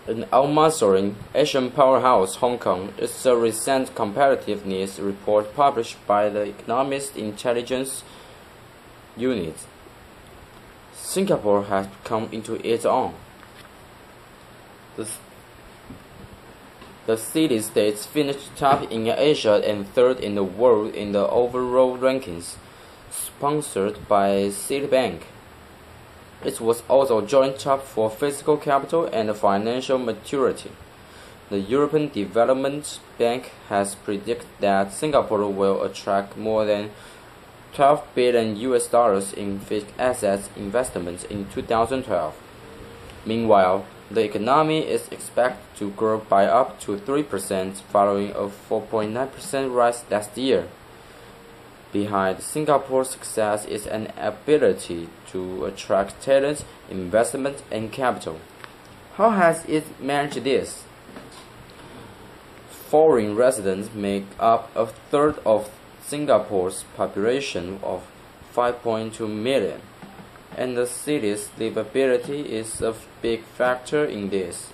An outmastering Asian powerhouse, Hong Kong, is a recent competitiveness report published by the Economist Intelligence Unit. Singapore has come into its own. The city-states finished top in Asia and third in the world in the overall rankings, sponsored by Citibank. It was also joint top for physical capital and financial maturity. The European Development Bank has predicted that Singapore will attract more than $12 billion in fixed assets investments in 2012. Meanwhile, the economy is expected to grow by up to 3%, following a 4.9% rise last year. Behind Singapore's success is an ability to attract talent, investment, and capital. How has it managed this? Foreign residents make up a third of Singapore's population of 5.2 million, and the city's livability is a big factor in this.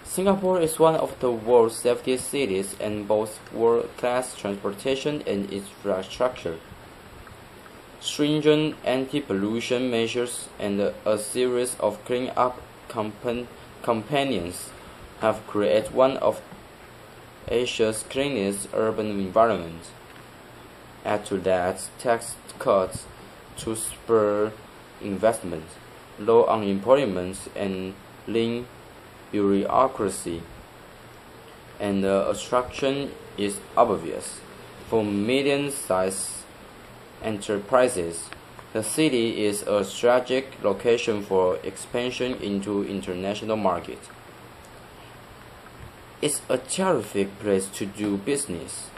Singapore is one of the world's safest cities and boasts world-class transportation and infrastructure. Stringent anti-pollution measures and a series of clean-up campaigns have created one of Asia's cleanest urban environments. Add to that tax cuts to spur investment, low unemployment, and lean bureaucracy, and the attraction is obvious. For medium-sized enterprises, the city is a strategic location for expansion into international markets. It's a terrific place to do business,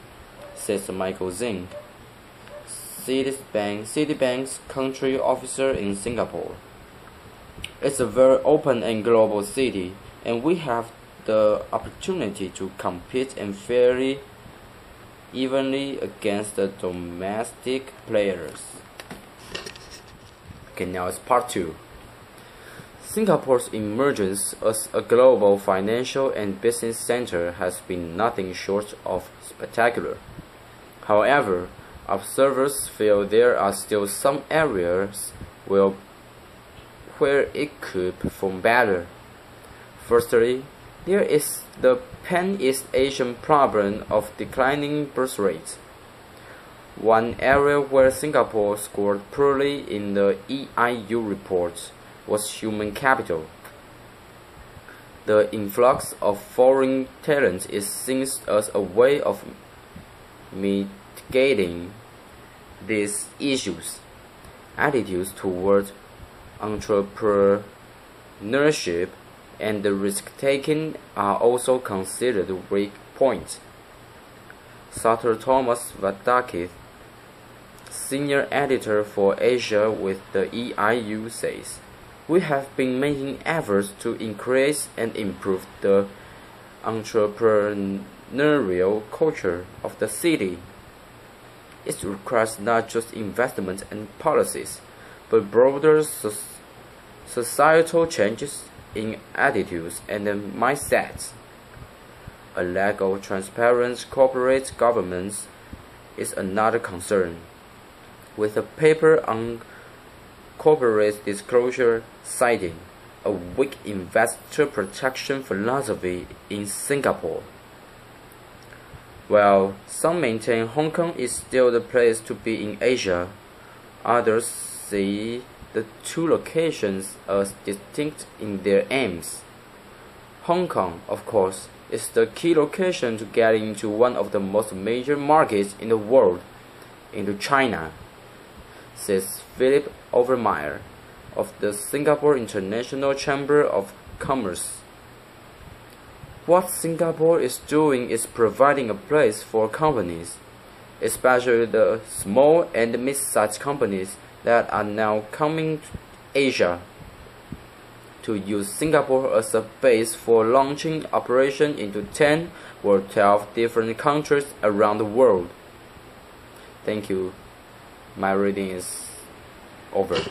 says Michael Zing, Citibank's country officer in Singapore. It's a very open and global city, and we have the opportunity to compete and fairly evenly against the domestic players. Okay, now it's part 2. Singapore's emergence as a global financial and business center has been nothing short of spectacular. However, observers feel there are still some areas where it could perform better. Firstly, there is the Pan-East Asian problem of declining birth rates. One area where Singapore scored poorly in the EIU report was human capital. The influx of foreign talent is seen as a way of mitigating these issues. Attitudes toward entrepreneurship and risk-taking are also considered weak points. Sutter Thomas Vadakith, senior editor for Asia with the EIU, says, "We have been making efforts to increase and improve the entrepreneurial culture of the city. It requires not just investment and policies, but broader societal changes in attitudes and mindsets. A lack of transparent corporate governance is another concern, with a paper on corporate disclosure citing a weak investor protection philosophy in Singapore. While some maintain Hong Kong is still the place to be in Asia, others see the two locations as distinct in their aims. Hong Kong, of course, is the key location to get into one of the most major markets in the world, into China, says Philip Overmyer of the Singapore International Chamber of Commerce. What Singapore is doing is providing a place for companies, especially the small and mid-sized companies that are now coming to Asia, to use Singapore as a base for launching operations into 10 or 12 different countries around the world. Thank you. My reading is over.